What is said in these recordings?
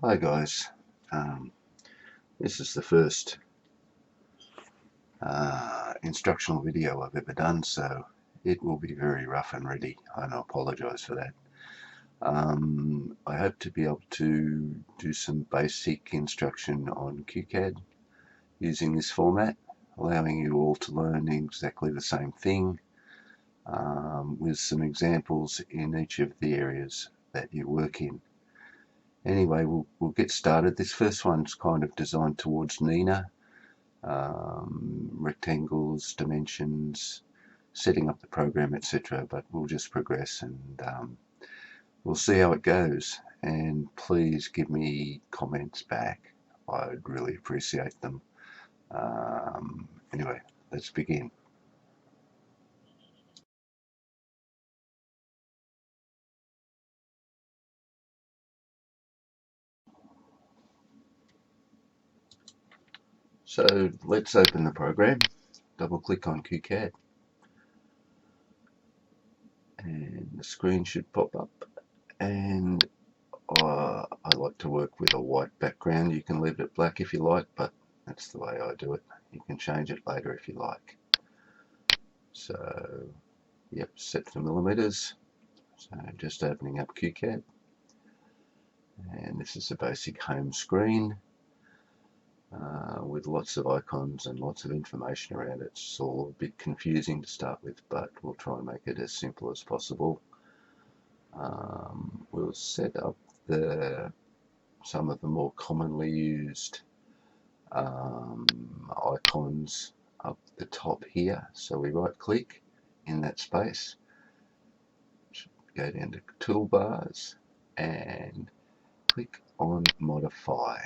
Hi guys, this is the first instructional video I've ever done, so it will be very rough and ready, and I apologise for that. I hope to be able to do some basic instruction on Qcad using this format, allowing you all to learn exactly the same thing with some examples in each of the areas that you work in. Anyway, we'll get started. This first one's kind of designed towards Nina. Rectangles, dimensions, setting up the program, etc. But we'll just progress and we'll see how it goes. And please give me comments back. I'd really appreciate them. Anyway, let's begin. So let's open the program. Double click on Qcad and the screen should pop up, and I like to work with a white background. You can leave it black if you like, but that's the way I do it. You can change it later if you like. So, yep, set for millimeters. So just opening up Qcad, and this is a basic home screen with lots of icons and lots of information around it. It's all a bit confusing to start with, but we'll try and make it as simple as possible. We'll set up some of the more commonly used icons up the top here. So we right click in that space, go down to toolbars and click on modify.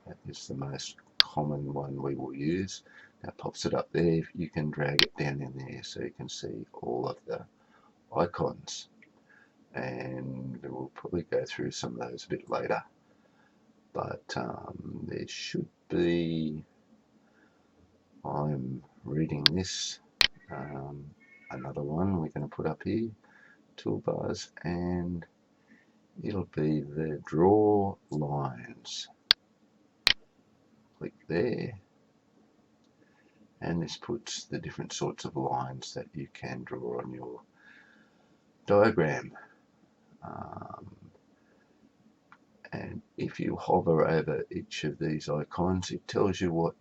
That is the most common one we will use. That pops it up there. You can drag it down in there so you can see all of the icons, and we'll probably go through some of those a bit later, but there should be, I'm reading this, another one we're going to put up here, toolbars, and it'll be the draw lines. Click there, and this puts the different sorts of lines that you can draw on your diagram. And if you hover over each of these icons, it tells you what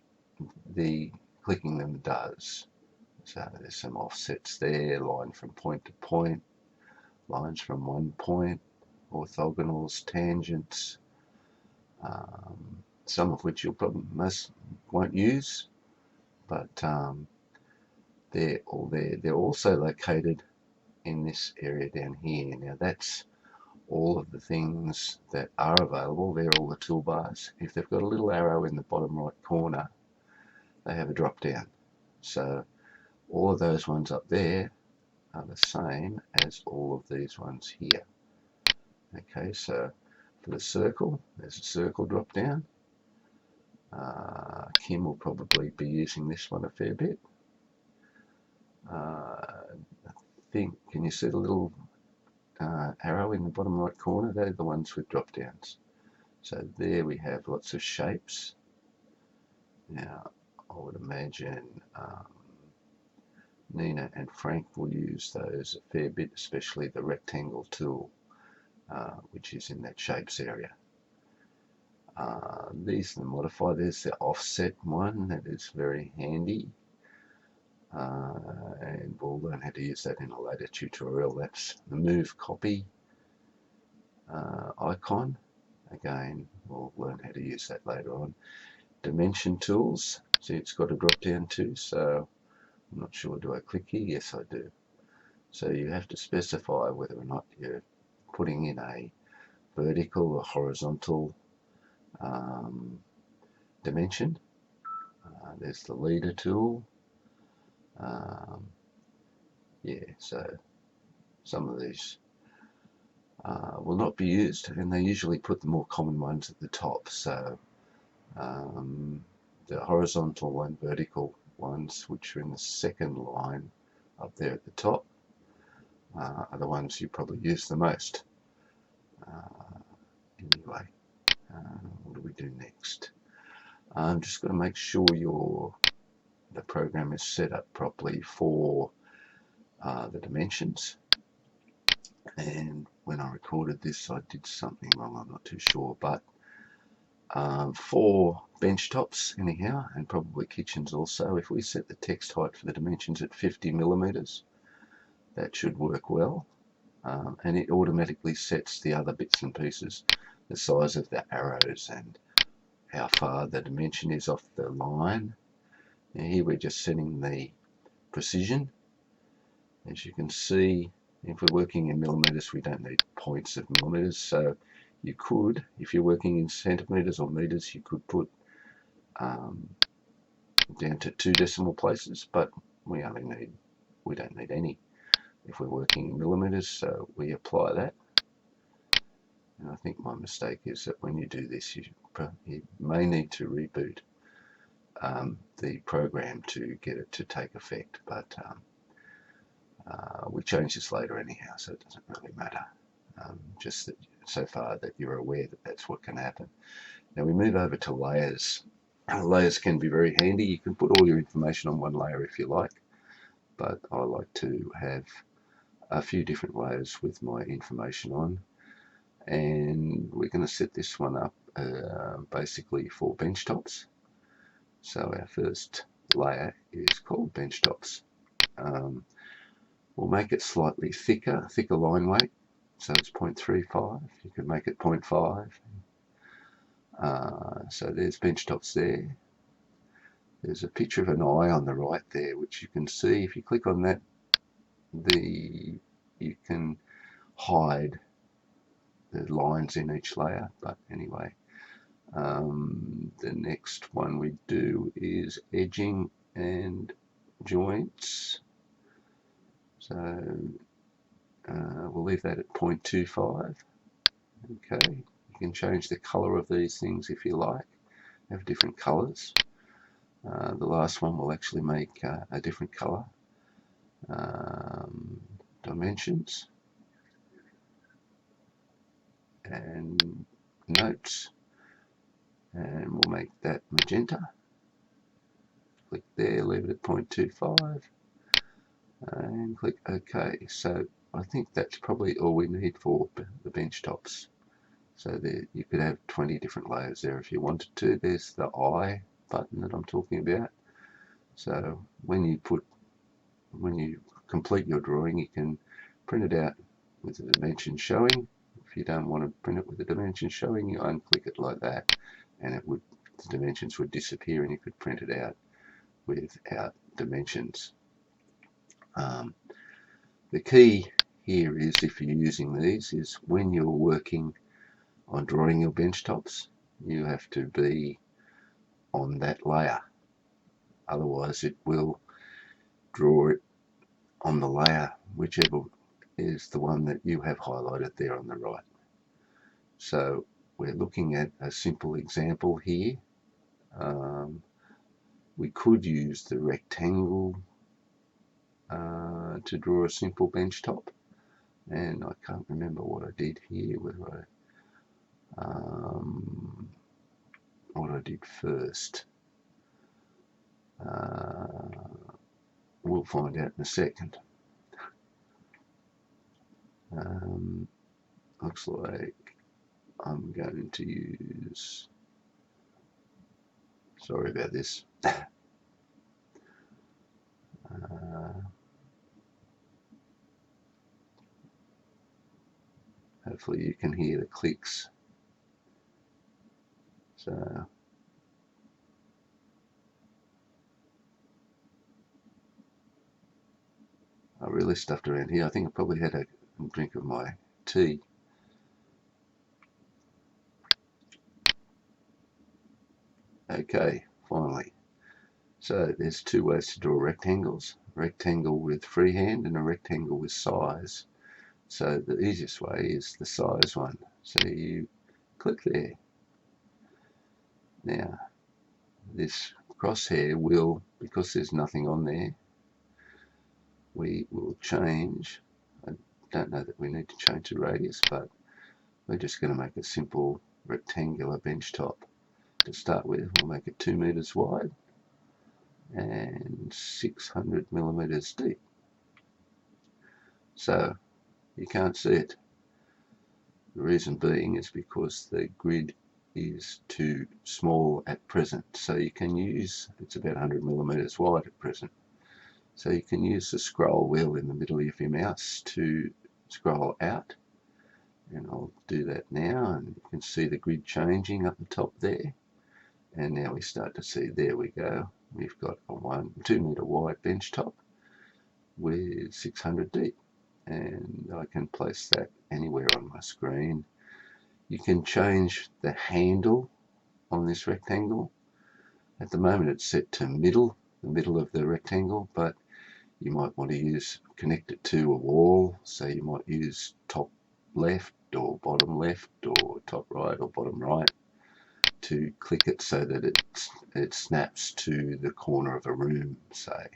the clicking them does. So there's some offsets there, line from point to point, lines from one point, orthogonals, tangents, some of which you'll probably most won't use, but they're all there. They're also located in this area down here. Now that's all of the things that are available. They're all the toolbars. If they've got a little arrow in the bottom right corner, they have a drop down. So all of those ones up there are the same as all of these ones here. Okay, so for the circle, there's a circle drop down. Kim will probably be using this one a fair bit. I think, can you see the little arrow in the bottom right corner? They're the ones with drop downs. So there we have lots of shapes. Now I would imagine Nina and Frank will use those a fair bit, especially the rectangle tool, which is in that shapes area. These are the modify. There's the offset one that is very handy, and we'll learn how to use that in a later tutorial. That's the move copy icon. Again, we'll learn how to use that later on. Dimension tools, see it's got a drop down too, so I'm not sure, do I click here? Yes, I do. So you have to specify whether or not you're putting in a vertical or horizontal dimension. There's the leader tool. Yeah, so some of these will not be used, and they usually put the more common ones at the top. So the horizontal and vertical ones, which are in the second line up there at the top, are the ones you probably use the most. Anyway, we do next? I'm just going to make sure the program is set up properly for the dimensions. And when I recorded this, I did something wrong, I'm not too sure, but for bench tops anyhow, and probably kitchens also, if we set the text height for the dimensions at 50 millimeters, that should work well. And it automatically sets the other bits and pieces, the size of the arrows and how far the dimension is off the line. Now here we're just setting the precision. As you can see, if we're working in millimeters, we don't need points of millimeters, so you could, if you're working in centimeters or meters, you could put down to 2 decimal places, but we don't need any if we're working in millimeters, so we apply that. And I think my mistake is that when you do this, you may need to reboot the program to get it to take effect, but we change this later anyhow, so it doesn't really matter. Just that so far that you're aware that that's what can happen. Now we move over to layers. Layers can be very handy. You can put all your information on one layer if you like, but I like to have a few different layers with my information on. And we're going to set this one up basically for bench tops. So our first layer is called bench tops. We'll make it slightly thicker line weight, so it's 0.35. You can make it 0.5. So there's bench tops there. There's a picture of an eye on the right there, which you can see. If you click on that, you can hide the lines in each layer. But anyway, the next one we do is edging and joints. So we'll leave that at 0.25. Okay, you can change the color of these things if you like. Have different colors. The last one will actually make a different color. Dimensions and notes, and we'll make that magenta. Click there, leave it at 0.25 and click OK. So I think that's probably all we need for the bench tops. So there, you could have 20 different layers there if you wanted to. There's the eye button that I'm talking about. So when you complete your drawing, you can print it out with the dimensions showing. If you don't want to print it with the dimensions showing, you unclick it like that, and the dimensions would disappear, and you could print it out without dimensions. The key here is, if you're using these, is when you're working on drawing your bench tops, you have to be on that layer. Otherwise, it will draw it on the layer, whichever is the one that you have highlighted there on the right. So we're looking at a simple example here. We could use the rectangle to draw a simple bench top, and I can't remember what I did here, whether what I did first. We'll find out in a second. Looks like I'm going to use, sorry about this. Hopefully you can hear the clicks. So I really stuffed around here. I think I probably had a drink of my tea. Okay, finally. So there's two ways to draw rectangles. A rectangle with freehand and a rectangle with size. So the easiest way is the size one. So you click there. Now this crosshair will, because there's nothing on there, we will change. I don't know that we need to change the radius, but we're just going to make a simple rectangular bench top. to start with, we'll make it 2 meters wide and 600 millimeters deep. So you can't see it. The reason being is because the grid is too small at present. So you can use, it's about 100 millimeters wide at present. So you can use the scroll wheel in the middle of your mouse to scroll out. And I'll do that now, and you can see the grid changing up the top there. And now we start to see, there we go. We've got a 2 meter wide bench top with 600 deep. And I can place that anywhere on my screen. You can change the handle on this rectangle. At the moment it's set to the middle of the rectangle, but you might want to connect it to a wall, so you might use top left or bottom left or top right or bottom right to click it so that it snaps to the corner of a room, say.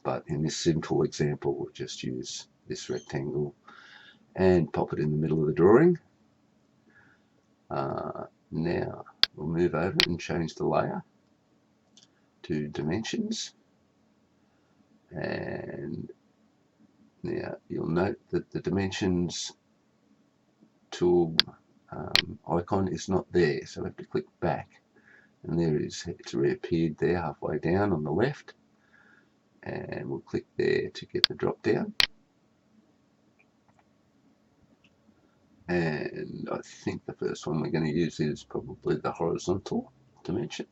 But in this simple example, we'll just use this rectangle and pop it in the middle of the drawing. Now we'll move over and change the layer to dimensions, and now you'll note that the dimensions tool icon is not there, so we have to click back, and there it is. It's reappeared there halfway down on the left, and we'll click there to get the drop down. And I think the first one we're going to use is probably the horizontal dimension.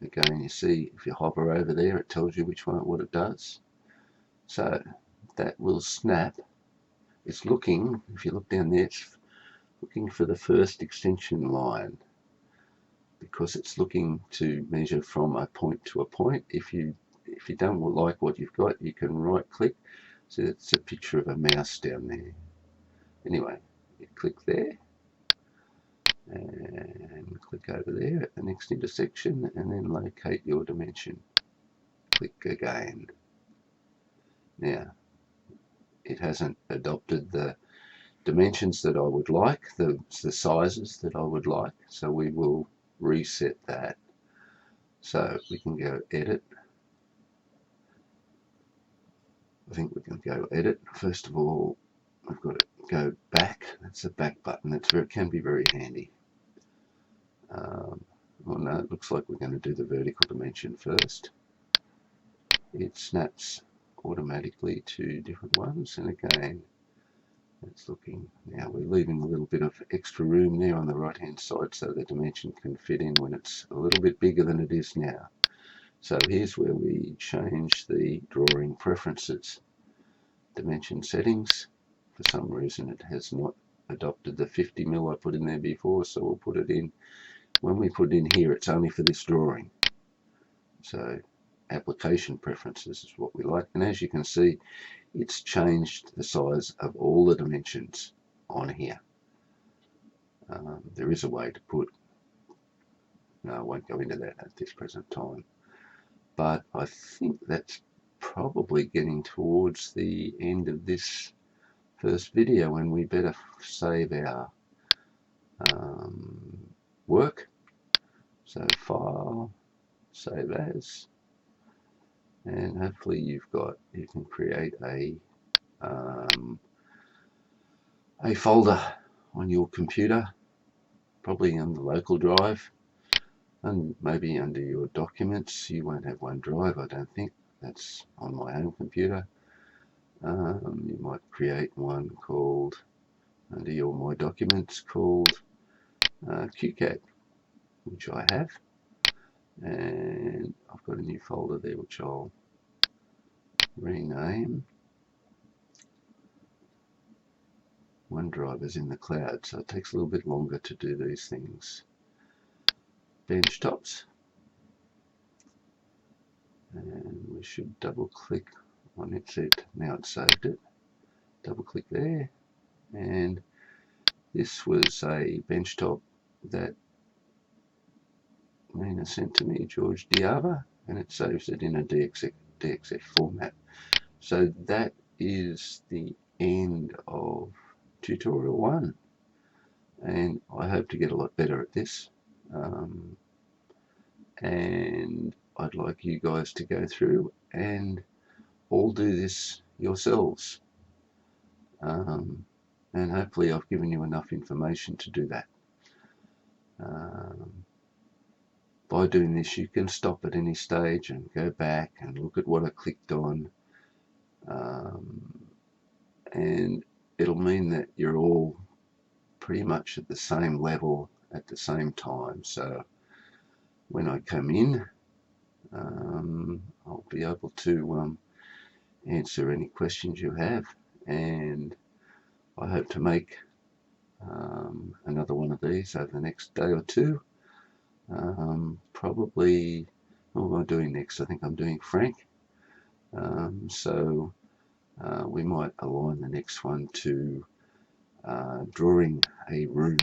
Again, you see if you hover over there, it tells you what it does. So that will snap. It's looking, if you look down there, it's looking for the first extension line, because it's looking to measure from a point to a point. If you don't like what you've got, you can right click. So it's a picture of a mouse down there. Anyway, you click there and click over there at the next intersection, and then locate your dimension. Click again. Now, it hasn't adopted the dimensions that I would like, the sizes that I would like, so we will reset that. So we can go edit. I think we can go edit. First of all, we've got to go back. That's the back button. It can be very handy. Well, no, it looks like we're going to do the vertical dimension first. It snaps automatically to different ones, and again, it's looking. Now we're leaving a little bit of extra room there on the right hand side so the dimension can fit in when it's a little bit bigger than it is now. So here's where we change the drawing preferences. Dimension settings. For some reason it has not adopted the 50 mil I put in there before, so we'll put it in. When we put it in here, it's only for this drawing. So application preferences is what we like, and as you can see, it's changed the size of all the dimensions on here. There is a way to put, no, I won't go into that at this present time, but I think that's probably getting towards the end of this first video, and we better save our work. So file, save as, and hopefully you can create a folder on your computer, probably on the local drive, and maybe under your documents. You won't have OneDrive, I don't think. That's on my home computer. You might create one called, under your My Documents, called Qcad, which I have, and I've got a new folder there which I'll rename. OneDrive is in the cloud, so it takes a little bit longer to do these things. Benchtops, and we should double click on it. Now it's saved it. Double click there, and this was a benchtop that Nina sent to me, George Diava, and it saves it in a DXF format. So that is the end of tutorial 1, and I hope to get a lot better at this. And I'd like you guys to go through and all do this yourselves. And hopefully I've given you enough information to do that. By doing this, you can stop at any stage and go back and look at what I clicked on, and it'll mean that you're all pretty much at the same level at the same time. So when I come in, I'll be able to answer any questions you have, and I hope to make another one of these over the next day or two. Probably, what am I doing next? I think I'm doing Frank. So we might align the next one to drawing a room